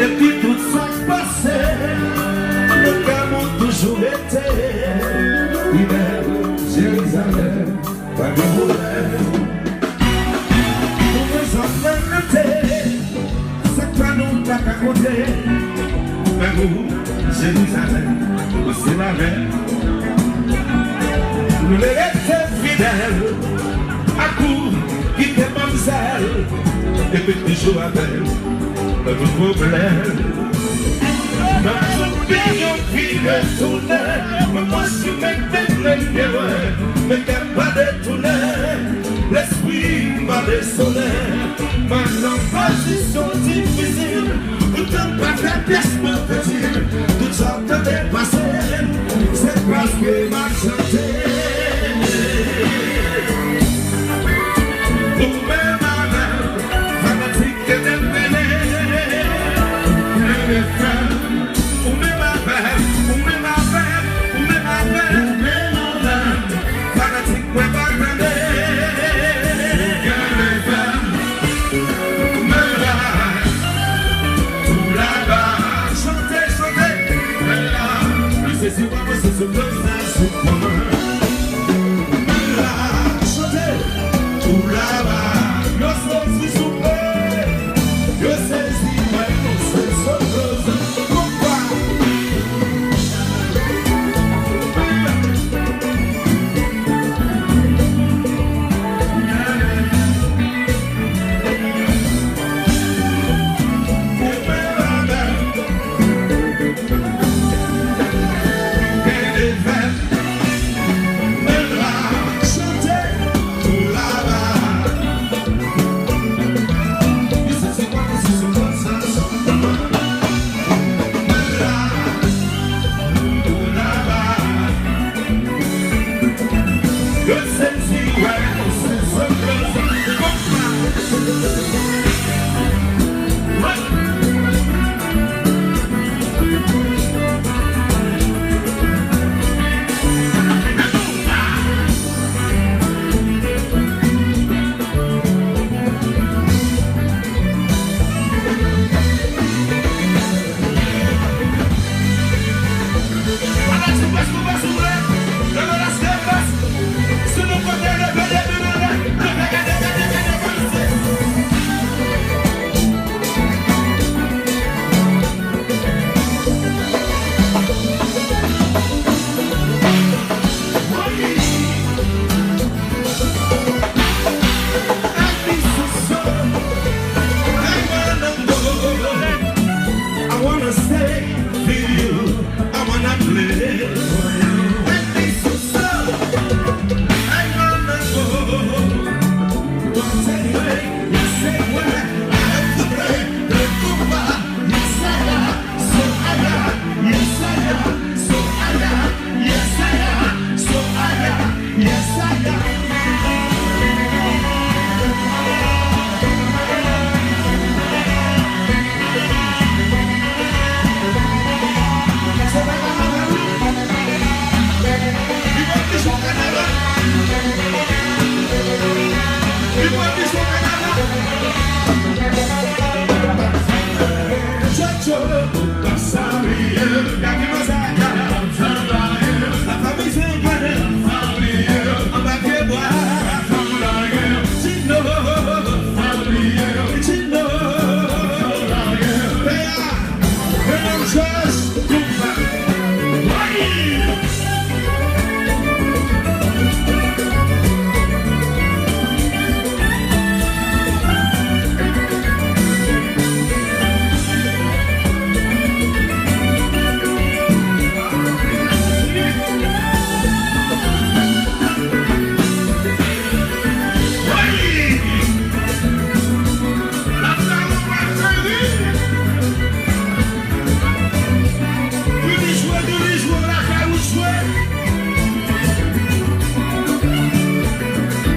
Et puis tout ça passé, le cœur toujours été hiver, Jérusalem, pas de problème. Nous nous sommes notés, c'est pas nous pas qu'à côté. Mais vous, Jérusalem, c'est la reine. Nous les restons fidèles, à coup, qui t'es mamselle, et puis toujours avec notre problème. Dans tout pays, on vit le tourner, mais moi je suis mec de l'intérieur, mais qu'elle va détourner, l'esprit va dessonner. Maintenant, position difficile, pourtant pas ta pièce me fait-il, tout ça te dépasse, c'est parce que m'a chanté.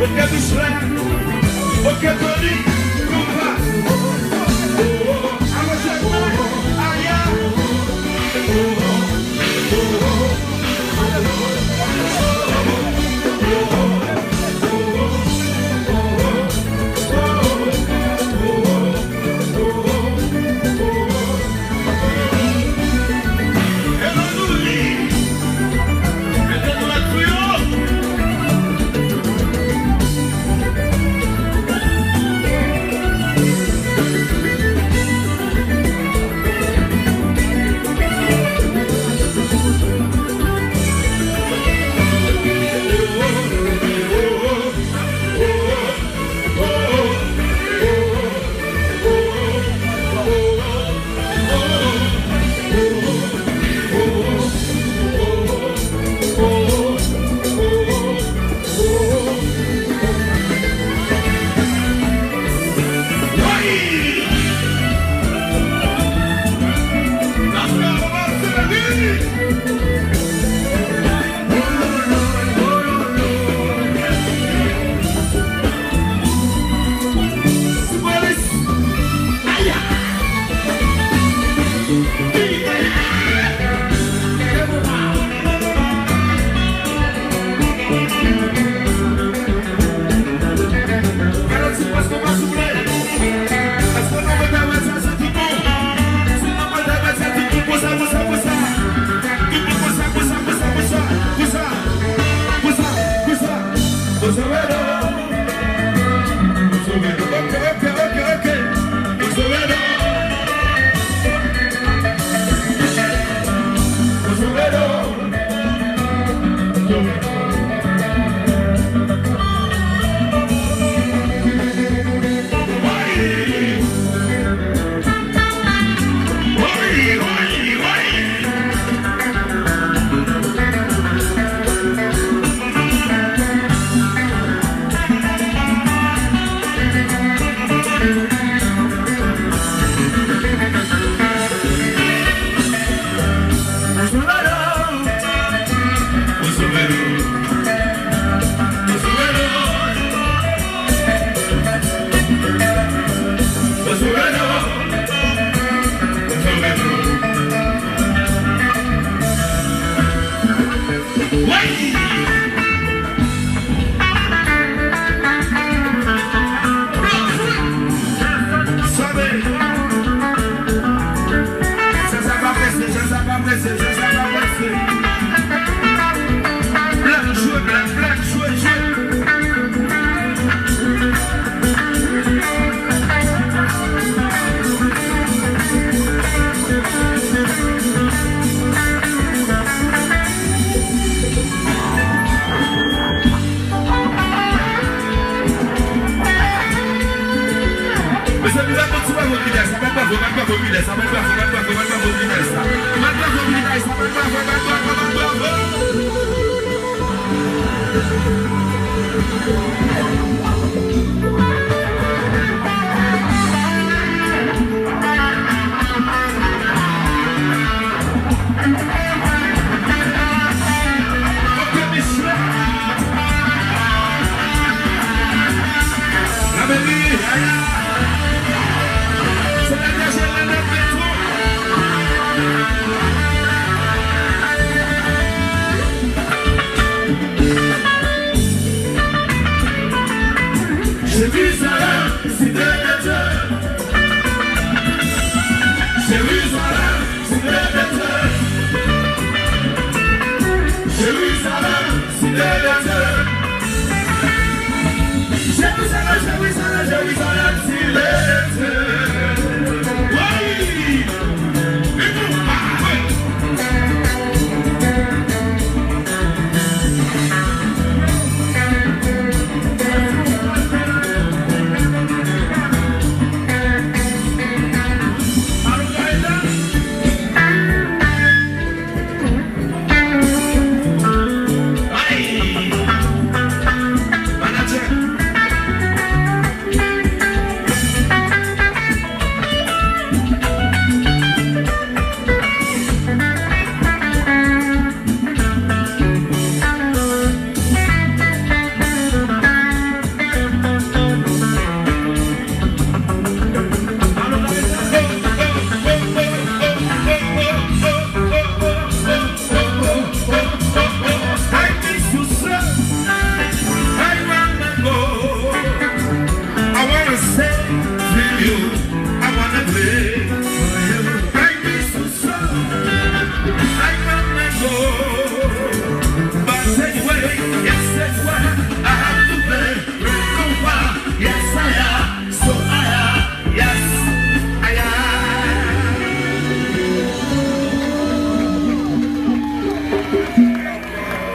Ok, Michelin. Ok, Tony. Coupa. Aya.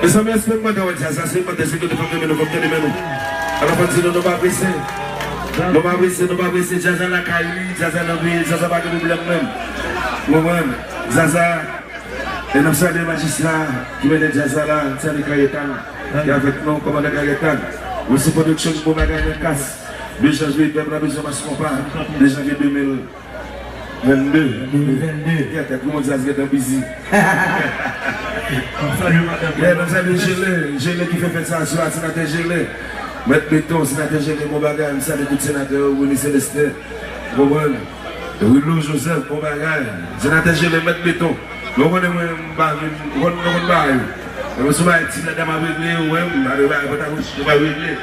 Essa minha semana da onde essa semana desse que eu tô comendo mesmo. Ela pode ser não vai vencer. Não vai vencer, Zaza na Kaili, Zaza na Ville, Zaza vai ganhar mesmo. Mano, Zaza, eu não sei de magistrat, que vem de Zaza lá, c'est de Cayetan, qui avec nous comme de Cayetan. Aussi production pour gagner casse. 2 janvier, même la besoin de se comparer. 2 janvier 2022. Il y a tout le monde qui est busy. Il y a des gelés qui fait ça sur la sénateur gelé. Mettre béton, sénateur gelé, mon bagage, je salue tout sénateur, Winnie Célestin. Willow Joseph, mon bagage. Sénateur gelé, mettre béton. Je ne sais pas. Je ne sais pas si la dame a réglé ou je ne sais pas régler.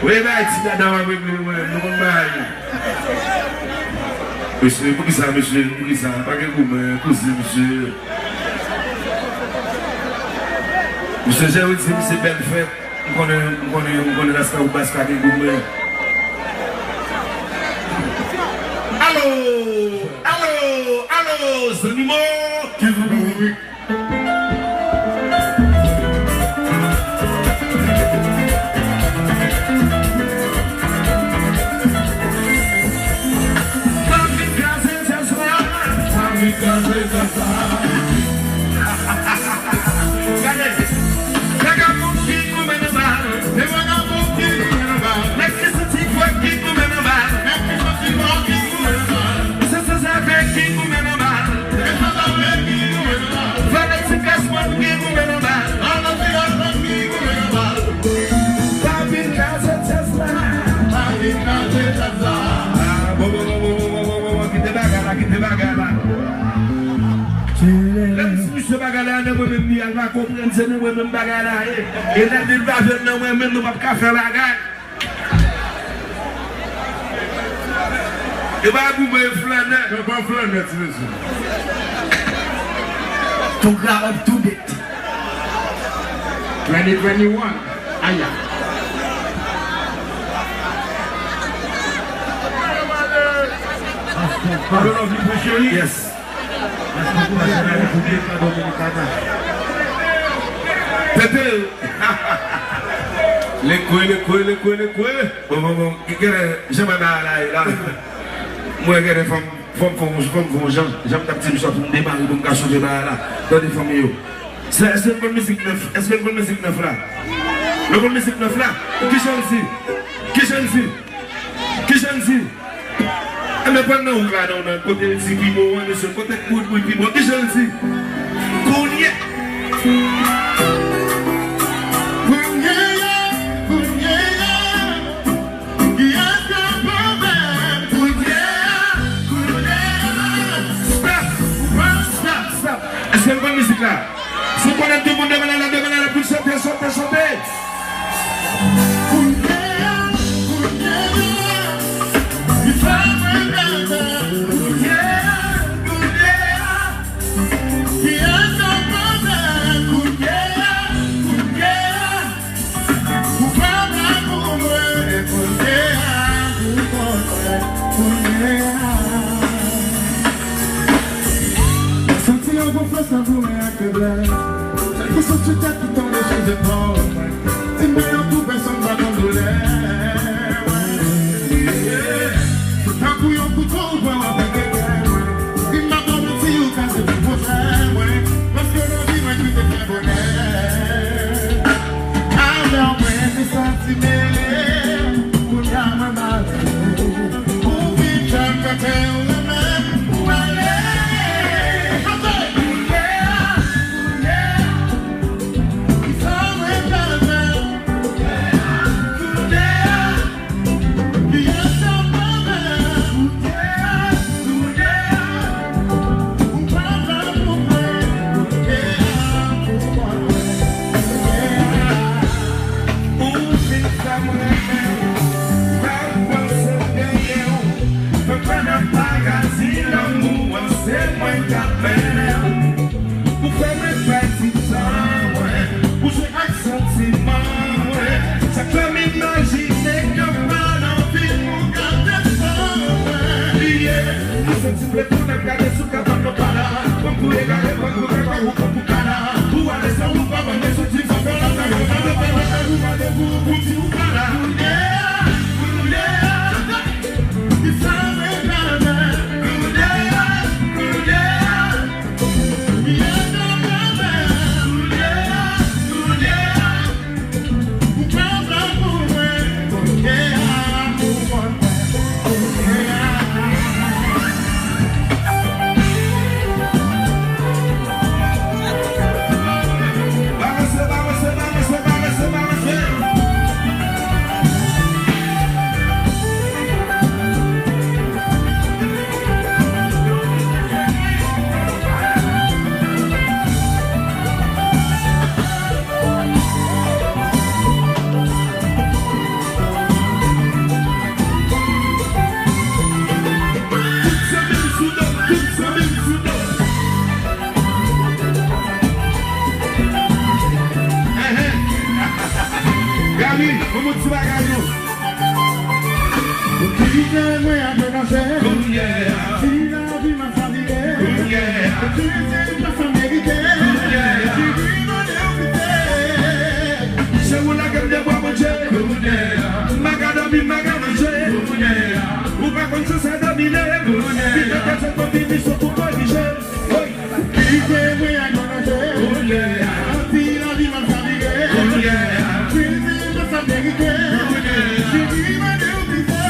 Oui, mais si la dame a réglé ou je ne sais pas. Monsieur, pour qui ça, monsieur, pour qui ça, pas que vous me cousin, monsieur. Monsieur, j'ai dit, c'est belle fête, on connaît la star ou basket avec vous. Allô, c'est le numéro qui vous dit. Ce bagage-là, nous va comprendre ce nous même bagage-là. Et là, il va venir nous-mêmes, nous ne pouvons pas faire la guerre. Et va vous me flâner. Je ne vais pas flâner, c'est ça. To grab up to date. 2021. Aïe. Yes. Tete. Les couilles. Bon. J'aime bien là. Moi, j'ai des femmes, j'aime ta petite chose pour me démarrer, pour me cacher là. Dans des familles. Est-ce que une musique neuf? Est-ce que une musique neuf là? Le bonne musique neuf là? Qui chante ici? Mais pendant qu'on va dans le côté de Pibo, on est sur le côté de Pibo, qui chante ici? Kounié. Stop. Est-ce que une bonne musique là? Si on a tout le monde devant la pour chanter. Gabi, comment tu vas, Gabi? Qui est moi à te danser? Oh yeah. Si la vie m'a fatigué, Oh yeah. tu sais pas s'en mériter. Oh yeah. Tu vis mon député. C'est où la gueule de bois manger? Oh yeah. Magadami, magadamanger. Oh yeah. Ou pas comme ça, ça domine. Oh yeah. Puis peut-être ça continue sur tout corriger. Qui est moi à te danser? Oh yeah. Si la vie m'a fatigué, Oh yeah. tu sais pas s'en mériter. Tu vis mon député.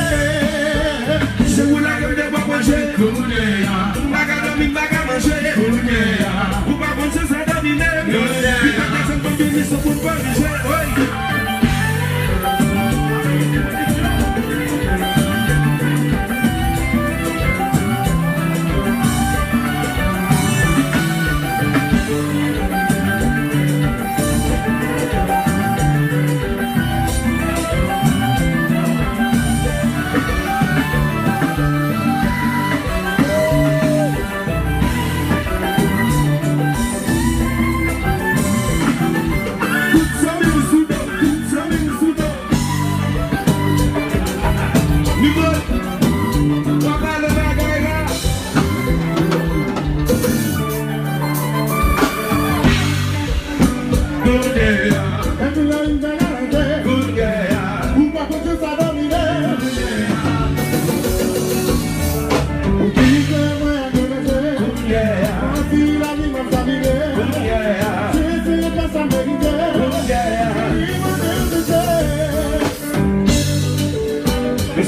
C'est où la gueule de bois manger? Oh yeah. Magadami, magadamanger. Oh yeah. Ou pas comme ça, ça domine. Oh yeah. Puis peut-être ça continue sur tout corriger.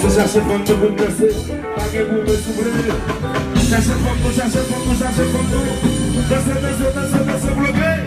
Ça se prend tout pour danser, pas que pour me souffler. Ça se prend tout, ça se prend tout, ça se prend tout. Danser, danser, danser, danser, bloquer.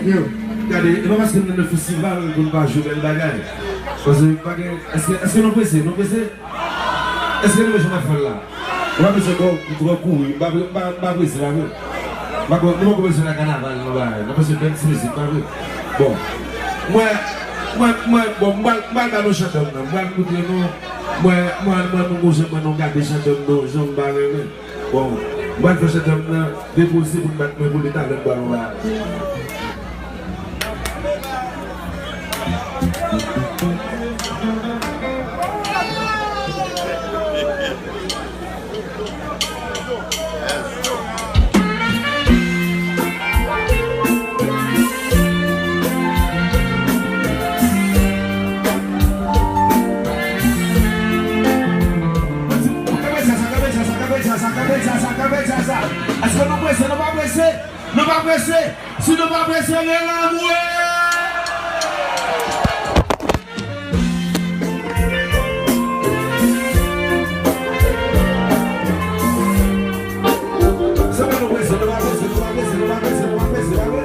Thank you. Regardez, il va parce que dans le festival, vous ne pas jouer le bagage. Parce que, est-ce que nous pressons? Nous pressons? Est-ce que nous mettons la folle là? On va presser encore pour courir, pas presser là. Nous ne pouvons pas presser la carnaval, nous va presser bien c'est pas vrai. Bon, moi, nous chantons, moi, nous gardons chantons, nous, Jean Barré. Bon, moi, je chante déposer pour mettre pour l'état avec ballon là. Est-ce que nous pressons? Nous pas presser? Nous pas presser? Si nous pas presser, on est là, ça va nous presser, nous pas presser, nous pas presser, nous pas presser, nous pas presser, pas vrai?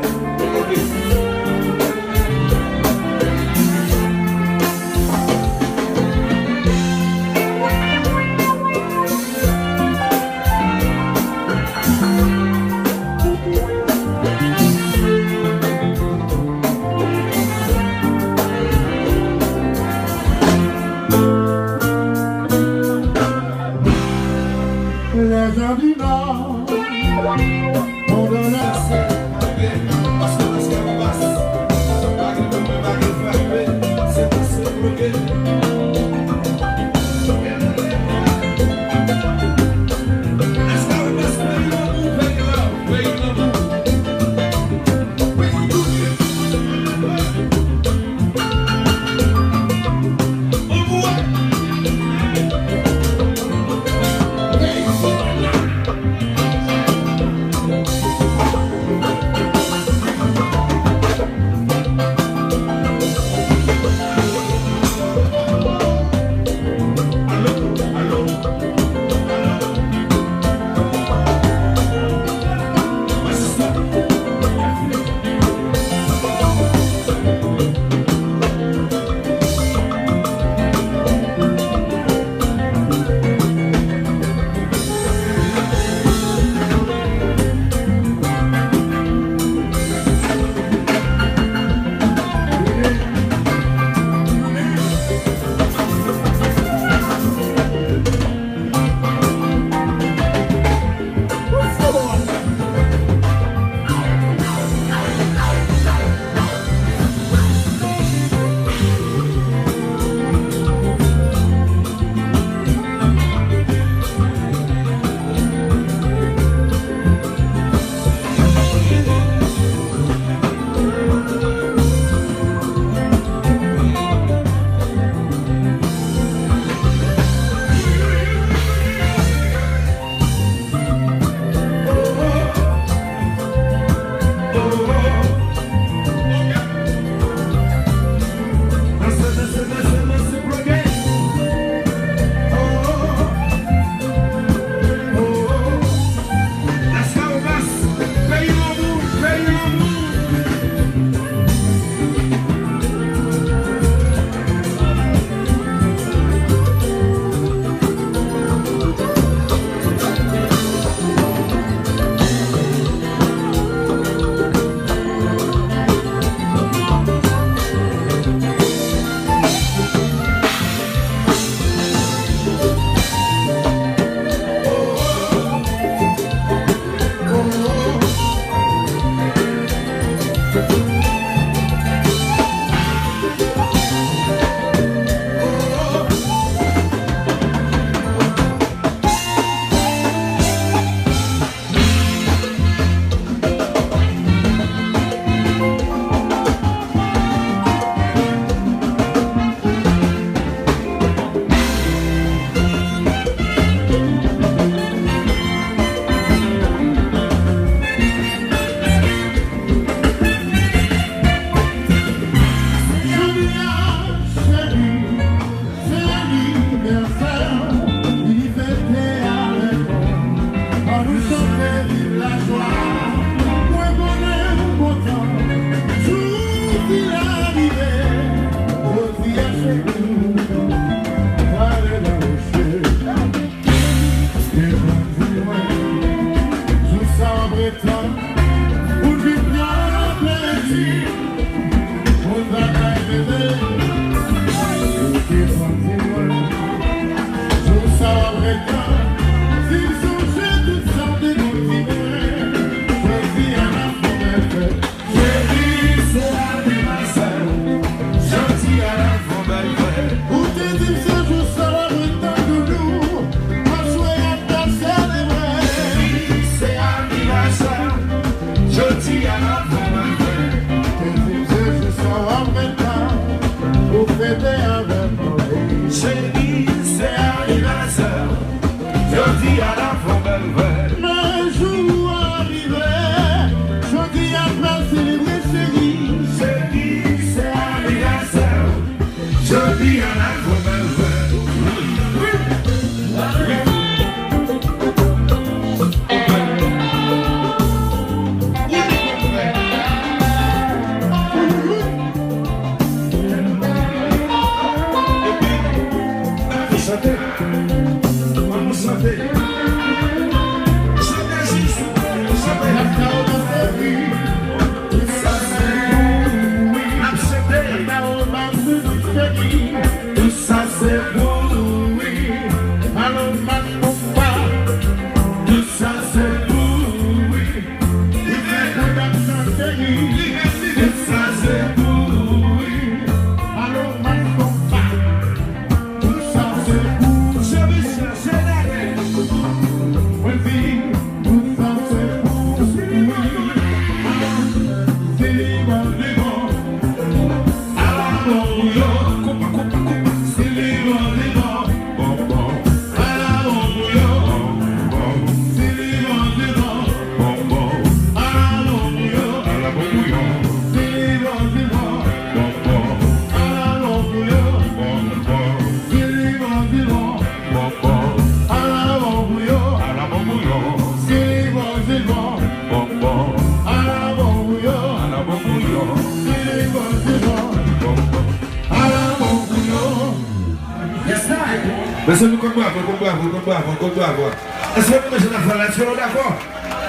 Mais c'est nous qu'on doit avoir. Est-ce que nous mettons la fin là-dessus, nous d'accord?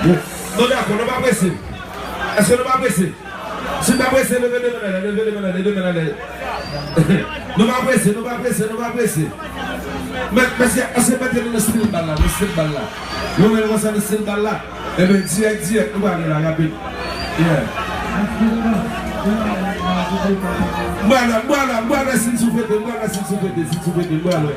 Nous d'accord, nous pas presser. Est-ce que nous pas presser? Si nous pas presser, levez les mains. Nous pas presser. Mais c'est pas que nous style balle là, nous mettons ça le style balle là. Et bien direct, nous allons la rapide. Voilà, s'il vous plaît, voilà.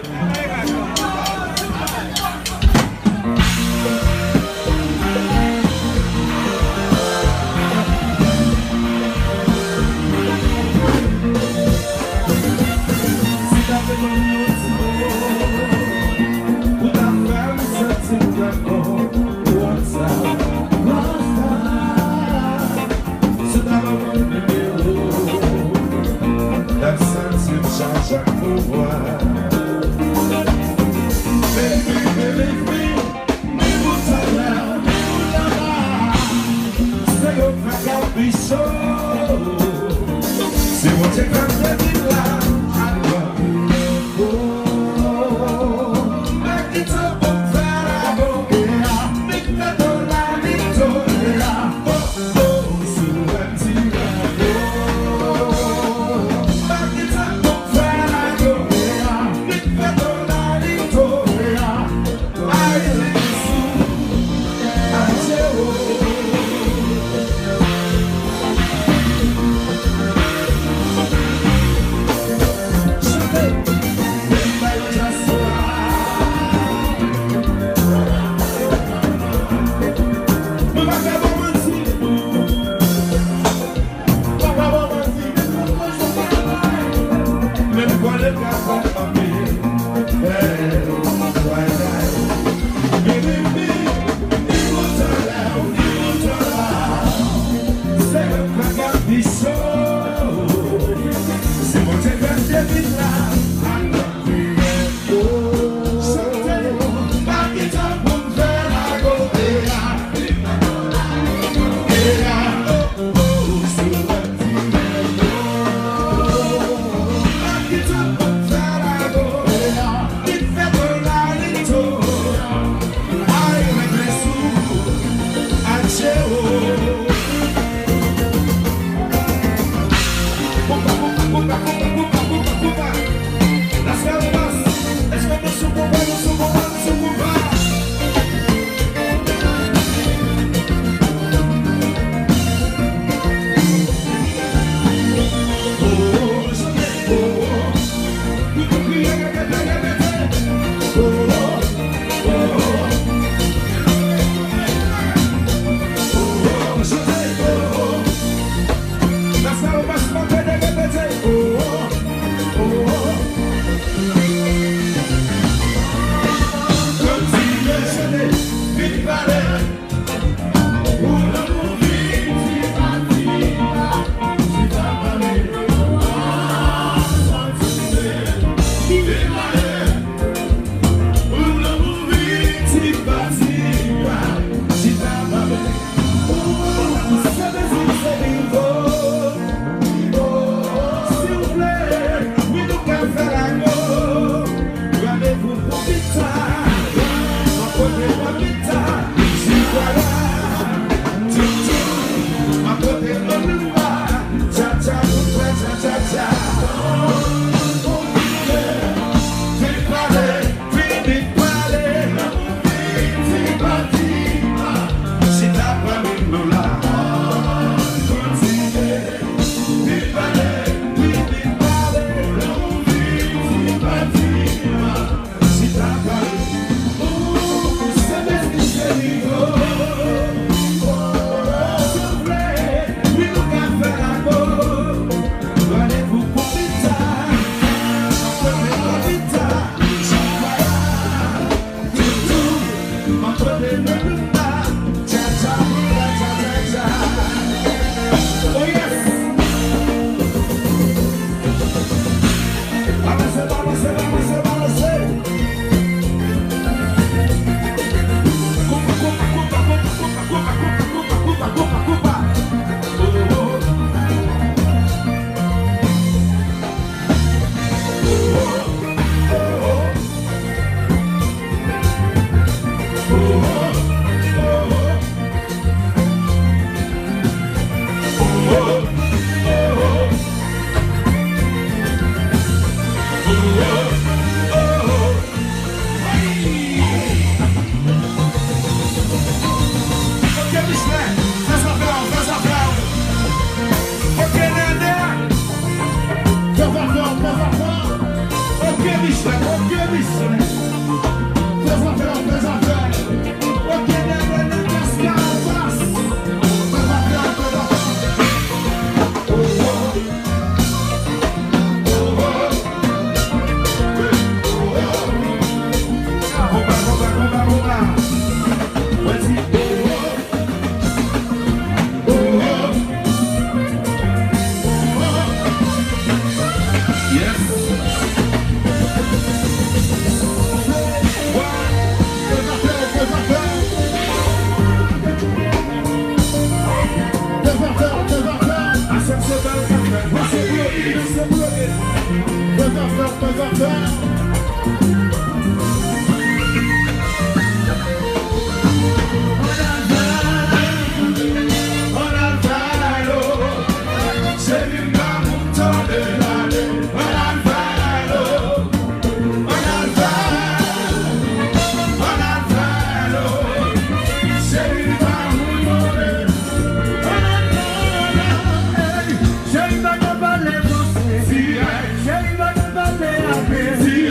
See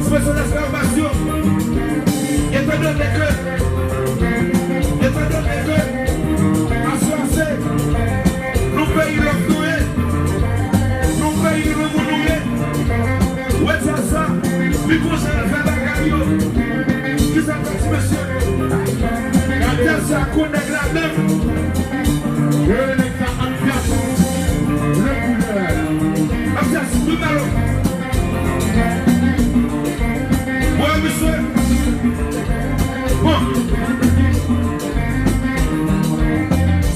Spécial exclamation. Étant donné que assuré, nous payons l'offre, nous payons le mouloué. Ouais, c'est ça. Puis pour ça, la faire la radio. Qui s'appelle monsieur? Regardez ça, qu'on est la même. Ouais, monsieur. Bon.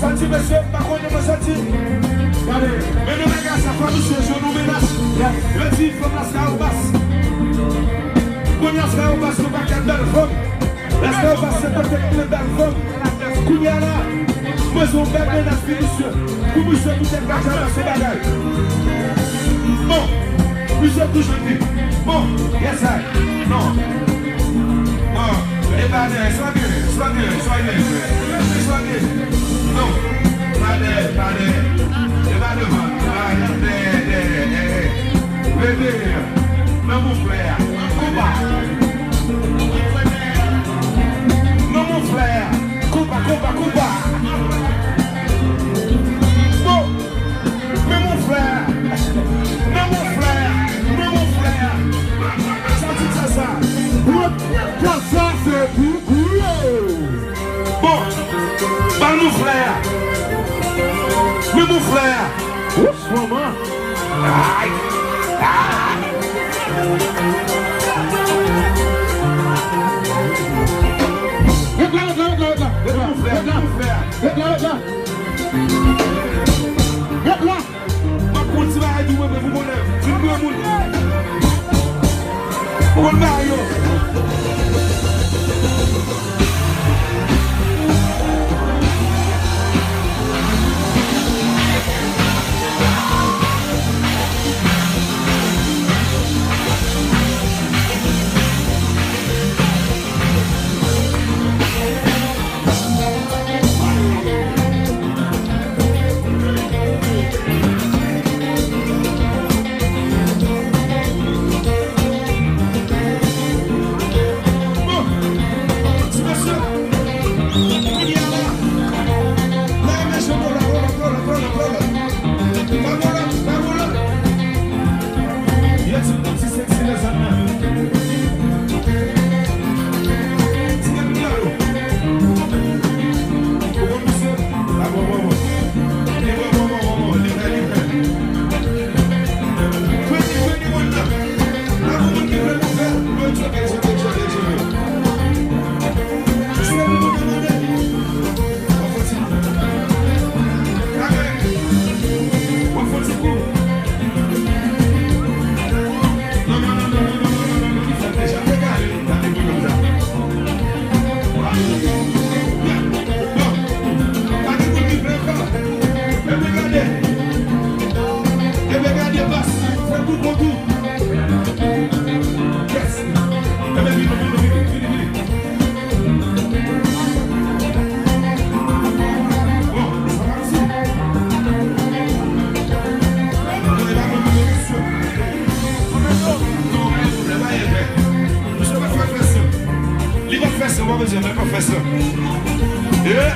Senti, monsieur, par contre, je me senti. Allez, mais nous, les gars, ça fait monsieur, je nous menace. Le dit, il faut la scarbasse. Quand il y a scarbasse, nous pas qu'à belle femme. La scarbasse, c'est peut-être une belle femme. Quand il y a là, moi, je vais faire menace, monsieur. Pour monsieur, vous êtes pas dans ce bagage. Bon, monsieur, toujours dit. Bon, yes, I. Non. Oh, les badins, soignez. Non, badins. Les badins, bébé, non, mon frère, combat. Non, mon frère, combat. Bon, mais mon frère. Ça. C'est pour bon, par mon frère. Mais mon frère. Oups, maman. Aïe.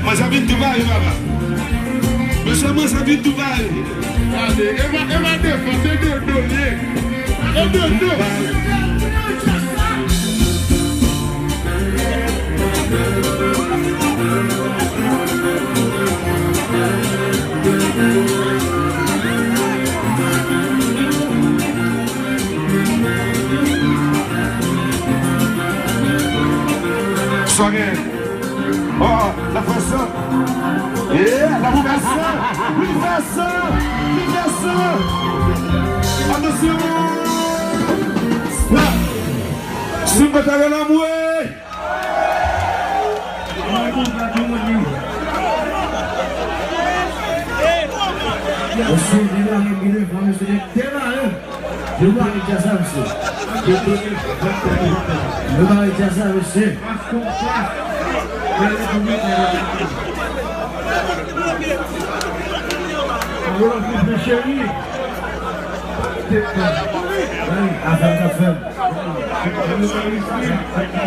Mas a vida do bairro, baba. Meu chamou essa vida do bairro. Soigné. Oh, la façon. Yeah, la façon. Attention. Si vous avez la mouée.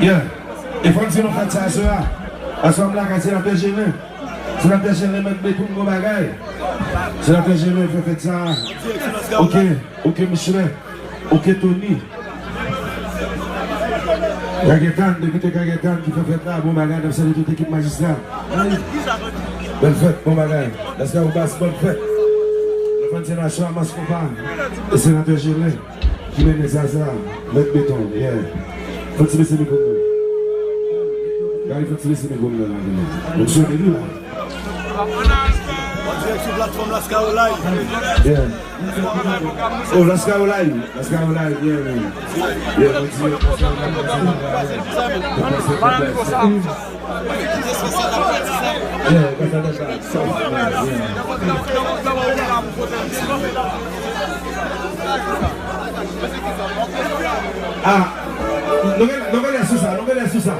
Yeah. Et faut que nous fassions ça. Ensemble là, c'est la TGV. C'est la TGV mettre tout le bagage. C'est la TGV fait ça. Ok, Michel. Ok, Tony. Gagetan, depuis que Gagetan qui fait là, bon bagage, dans toute l'équipe magistrat. Bonne fête, bon bagage. Là, c'est au bas, bonne fête. Le fan sénateur à Mascova. Le sénateur Gélin. Qui met les azars. Mettre béton. Yeah. Faut que tu laisses mes communes. Il faut que tu laisses mes communes. Donc, je suis venu là. Sur la plateforme Lascar Live. Yeah. Oh, Lascar Live. Lascar Live, yeah. Yeah, ah, non me laisse ça.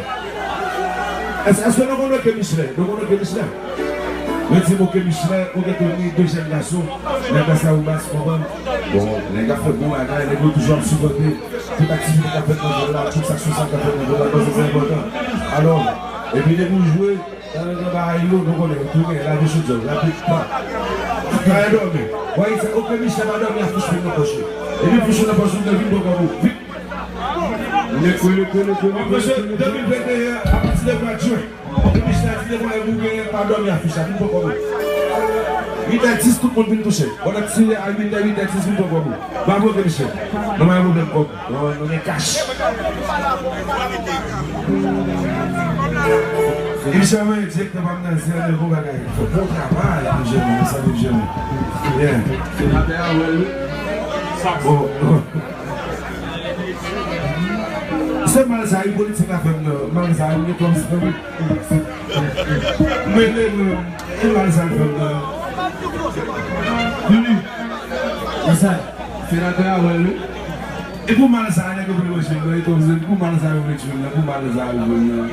Est-ce que nous connaissons que Michel? Mais si vous avez deux jeunes garçons, les gars ça vous passe bon, les gars font bon bagage, les gars toujours supporter toute activité qu'a fait dans là, toute action qu'a fait dans là, c'est important. Alors, et puis les vous jouez dans le bail nous connaissons tout la vie chose, la petite pas. Pas dormir. Voyez c'est aucun Michel va dormir à fiche de poche. Et puis fiche de poche de vie pour vous. Vite. Le 2021 à partir de mois de juin. Le Michel a dit que vous ne pas dormir à fiche, pour vous. 8h10, tout le monde vient toucher. On a tiré à 8h10 pour vous. Bravo, Michel. Nous avons un problème. On est cash. Et Michel m'a dit que nous avons un bon bagage. Il faut bon travail, les jeunes, ça les jeunes. Bien. C'est la terre, c'est mal ça, il politique à faire mal ça, il est comme ça. Mais il mal ça faire. Lulu, ça, c'est la terre, ouais. Et pour mal ça, il y a que vous voulez jouer, pour mal ça, vous voulez jouer, pour mal ça, vous voulez jouer.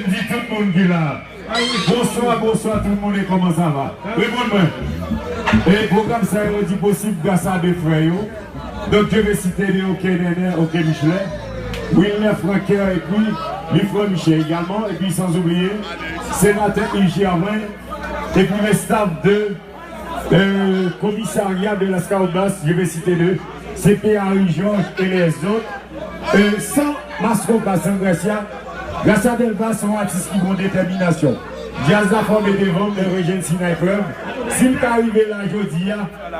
Dit tout le monde qui est là. Bonsoir tout le monde et comment ça va? Répondez-moi. Et programme ça est dit possible grâce à des frères. Donc je vais citer les OK Néné, OK Michelet, Wilner Franqueur et puis Lifre Michel également, et puis sans oublier sénateur Ig Germain, et puis le staff de commissariat de la Scaubas, je vais citer deux, CPA Georges et les autres, sans Masco Cassangracia, grâce à Delva sont artistes qui ont détermination. Jazz la forme et devant le Régent Sniper. S'il est arrivé là aujourd'hui,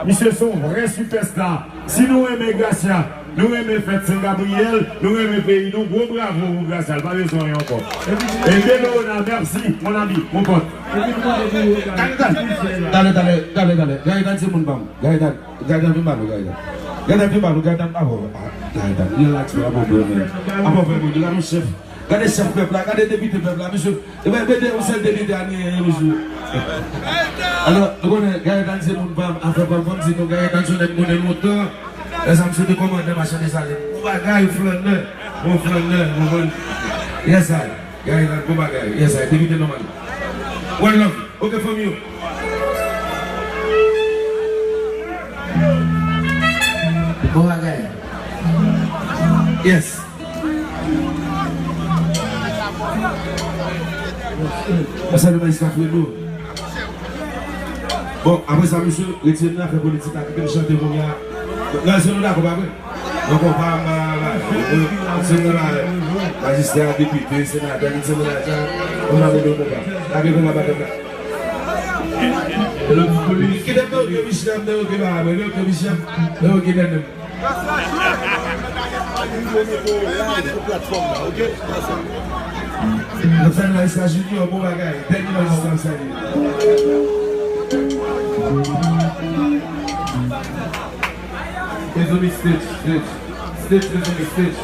ils se sont vrais superstars. Si nous aimons Gracia, nous aimons Fête Saint-Gabriel, nous aimons pays, nous gros bravo Gracia, pas besoin rien encore. Et Benoît, merci mon ami, mon pote. Dale. Gaëtan, c'est mon bam. Gaëtan, tu m'as il a l'accès à mon peuple. Mon chef. Regardez le chef peuple là, regardez le député peuple là, monsieur. Et bien, on s'est député dernier, monsieur. Alors, nous connaissons Gaëtan, c'est mon bam. Enfin, comme si nous Gaëtan, c'est mon moteur. Les hommes, c'est de commander machin des salles. Mon bagage, mon flâneur. Yes, sir. Gaëtan, mon bagage. Yes, sir. Député normal. One love. Okay, from you. Bon bagage. Yes. Ça ne va pas nous. Bon, après ça, monsieur, retirez la politique à quelqu'un chanter pour moi. Là, c'est nous là, on va voir. Donc, on va c'est nous là, magistrat, député, sénateur, c'est nous là, on va voir le combat. Avec on va battre là. Le politique, qui est dans le commission, dans le commission, dans le commission. Nous sommes là, il s'agit de bon bagage. Dernier magistrat, There's only Stitch. There's only Stitch.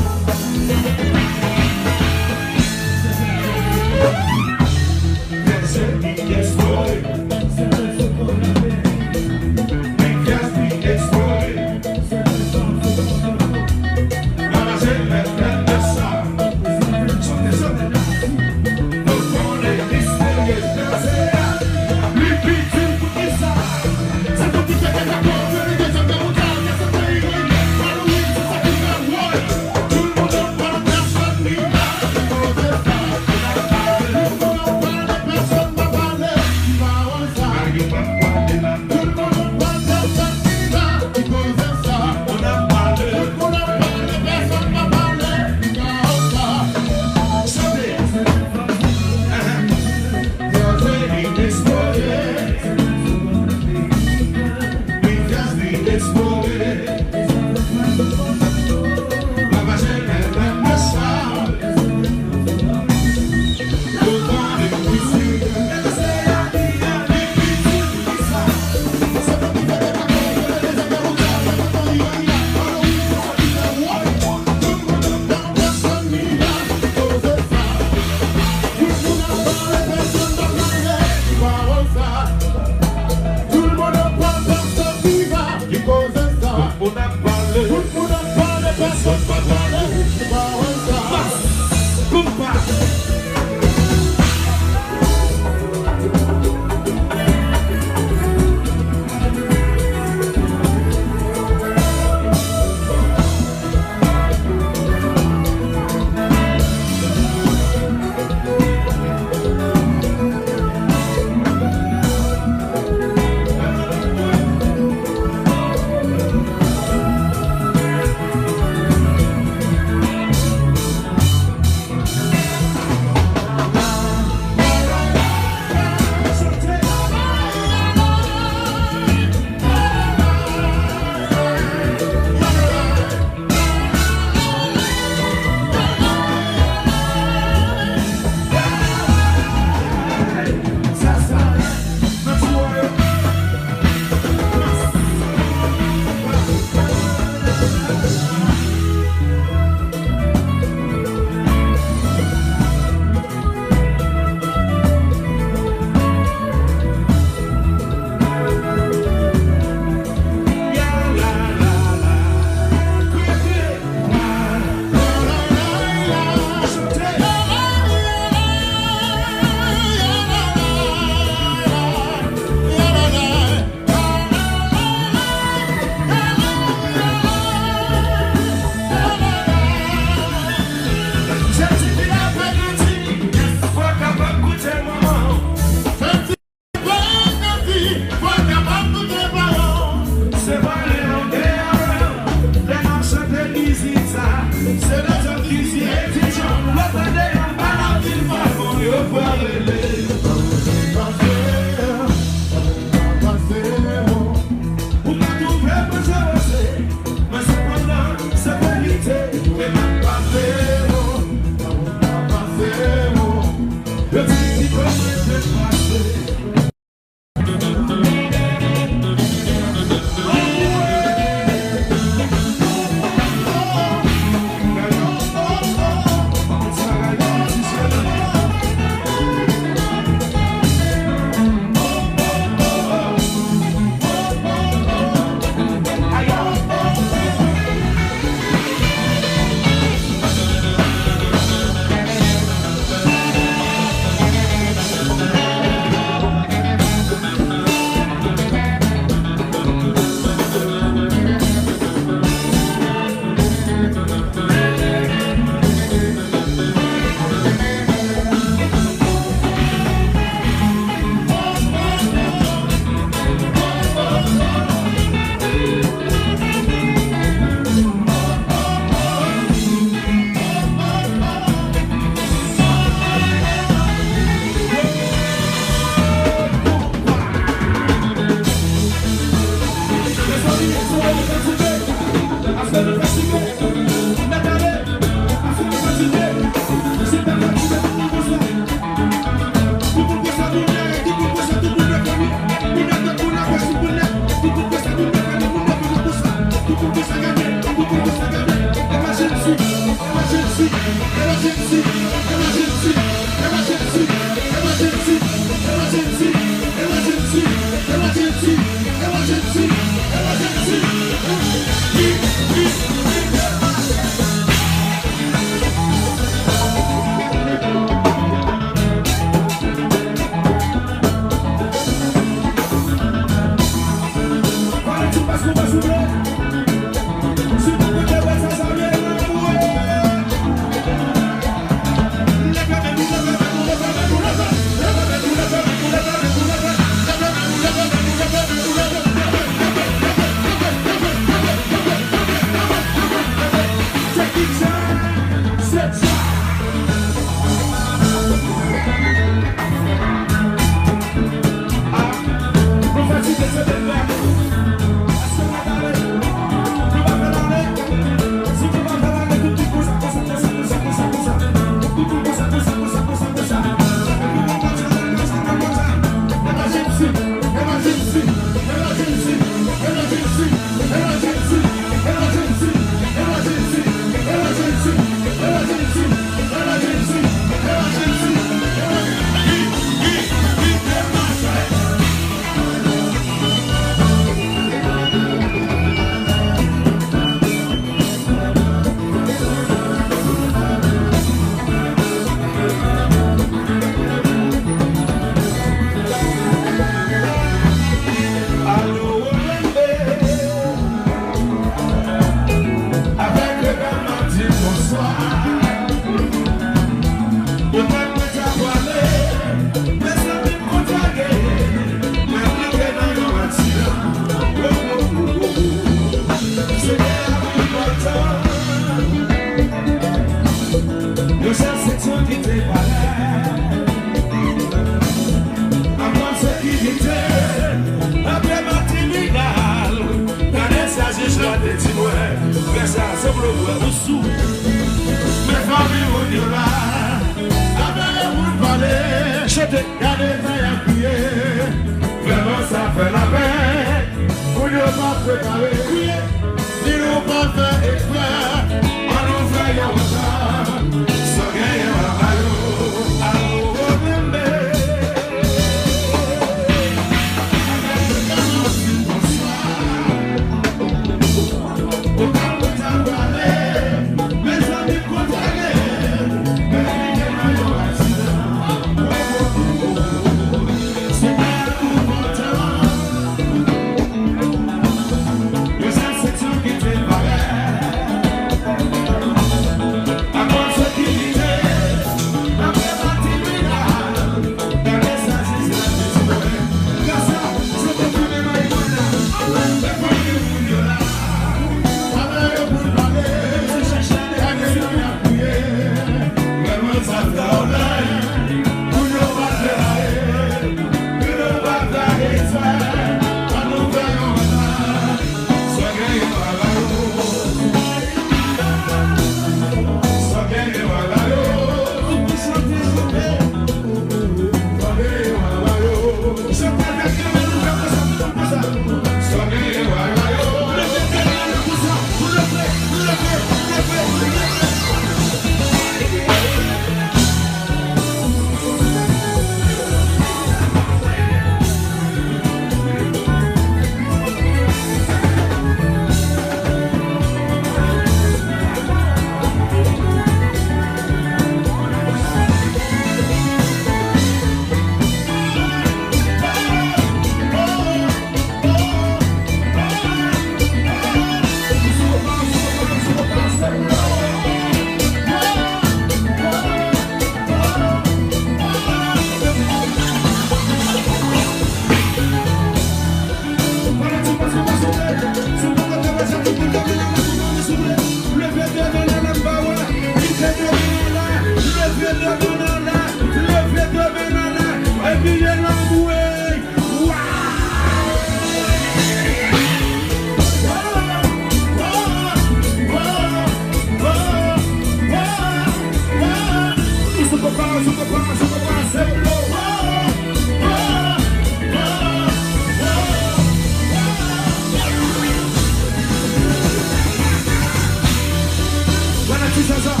Yeah.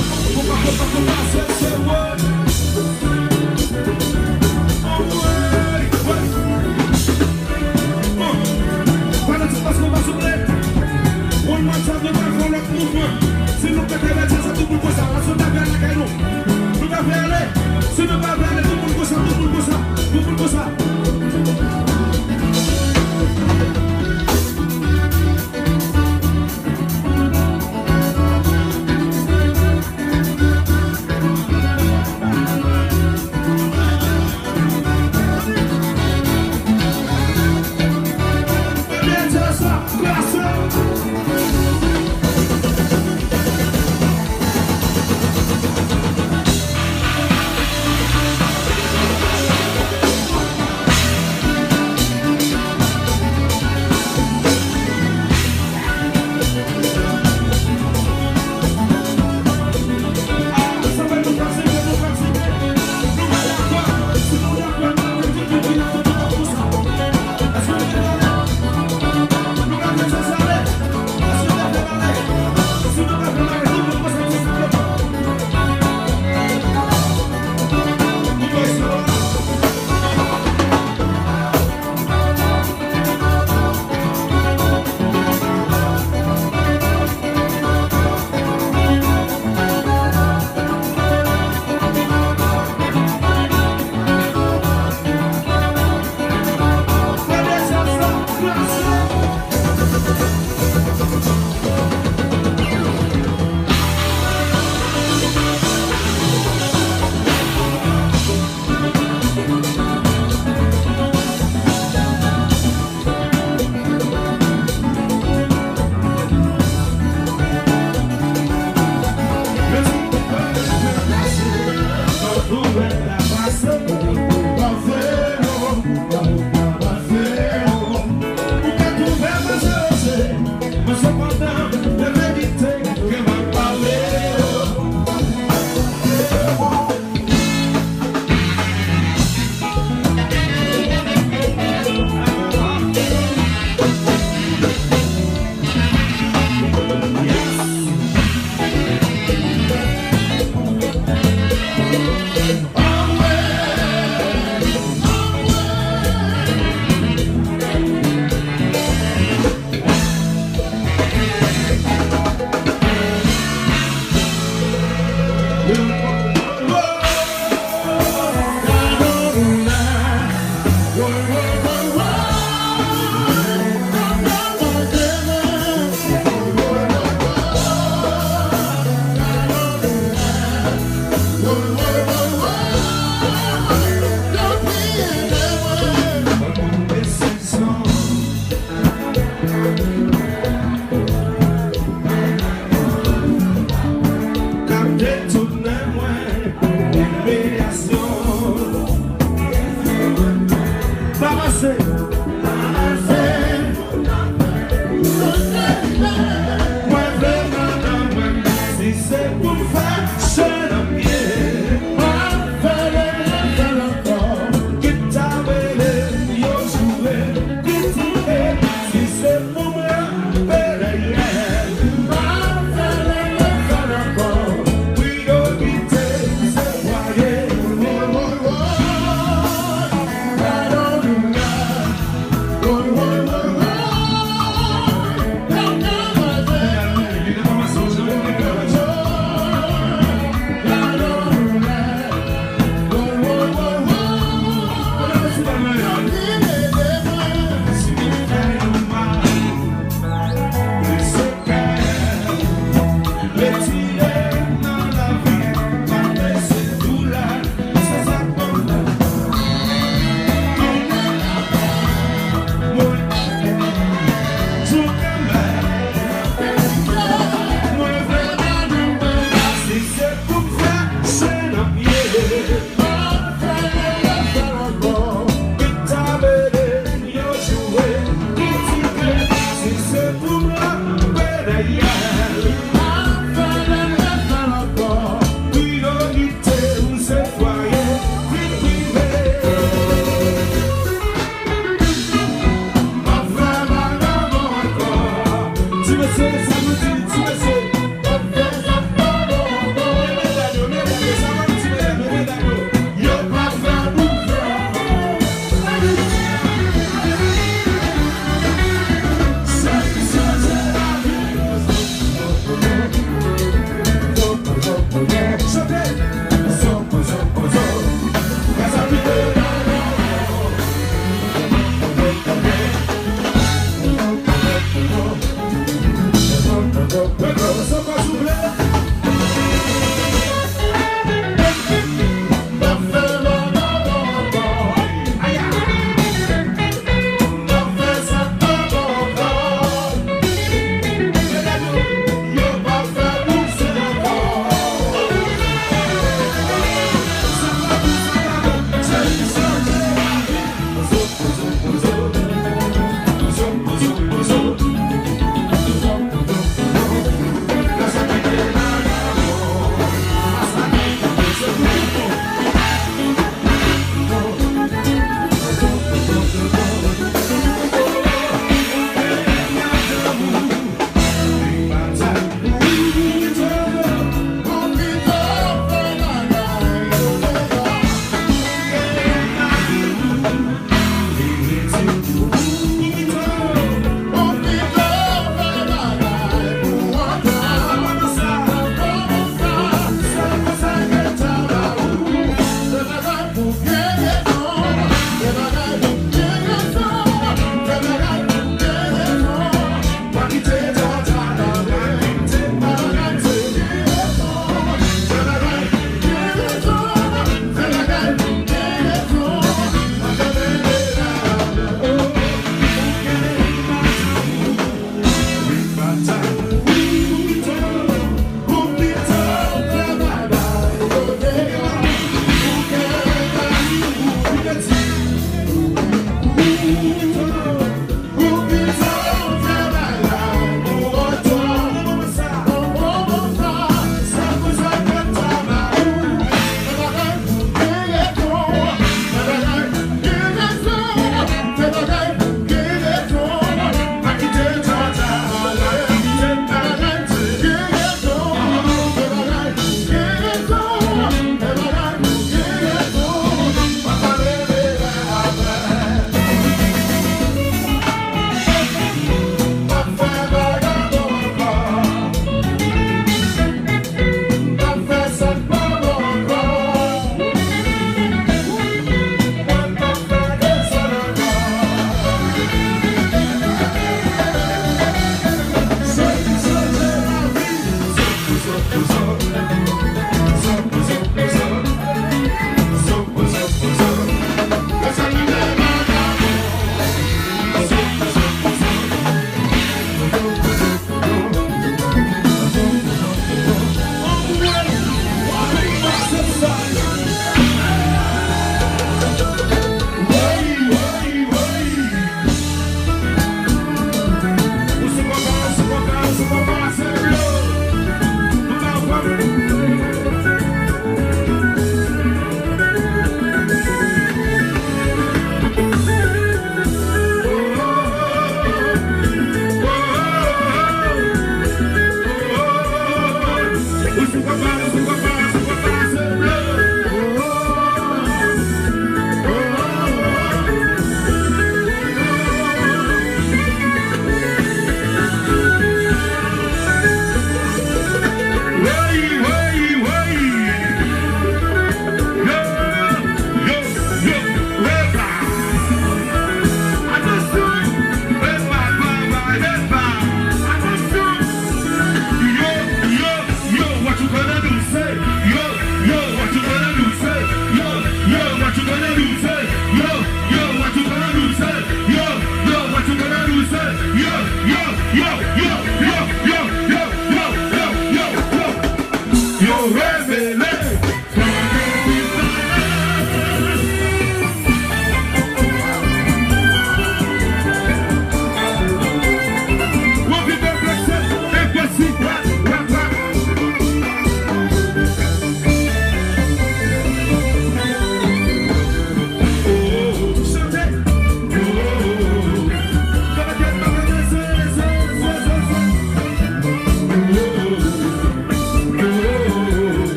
Super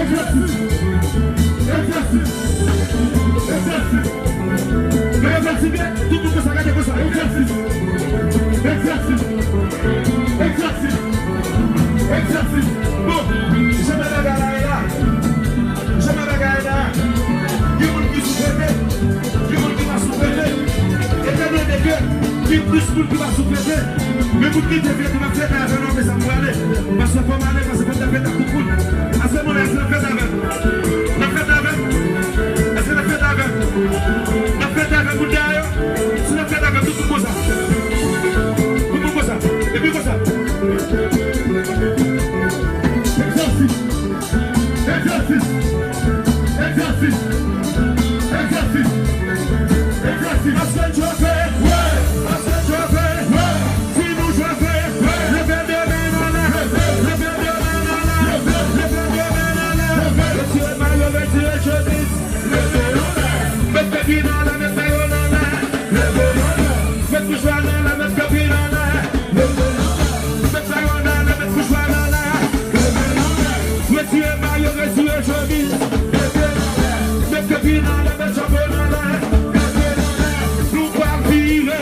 Exercice. Mais pour qui te fait, tu vas faire un vélo, mais ça me va aller. Parce que pour m'aller, parce que pour te faire ta coucou. À ce moment-là, c'est la fête avec. La fête avec. C'est la fête avec. La fête avec, vous d'ailleurs. C'est la fête avec tout le monde. Tout le monde ça. Et puis comme ça. Exercice. Exercice. Exercice. Exercice. Exercice. Parce que tu as fait. Ouais. Parce que tu as fait. Ouais. Si nous je fais. Ouais. Le verre de banana. Le verre de banana. Le verre de banana. Le tu es malheureux, tu es jeune. Le verre de banana. Mets tes pieds dans la même banana. Le verre de banana. Mets tes joues dans la même banana. Le verre de banana. Mets ta banana, mets tes joues dans la. Le verre de banana. Mais tu es malheureux, tu es jeune. Le verre de banana. Mets tes pieds dans la même banana. Nous pas vivre.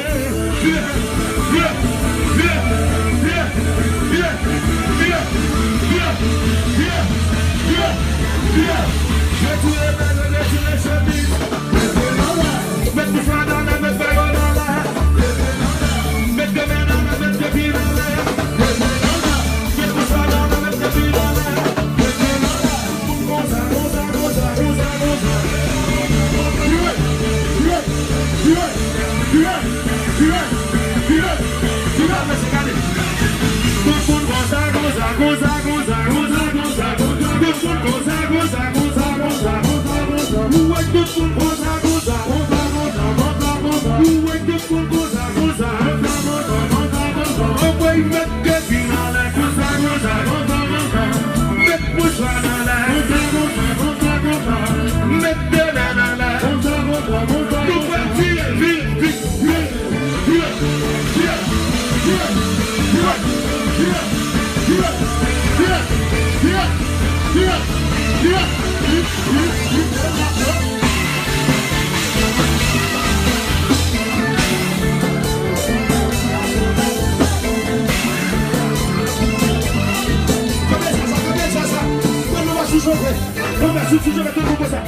On va se toujours mettre comme ça.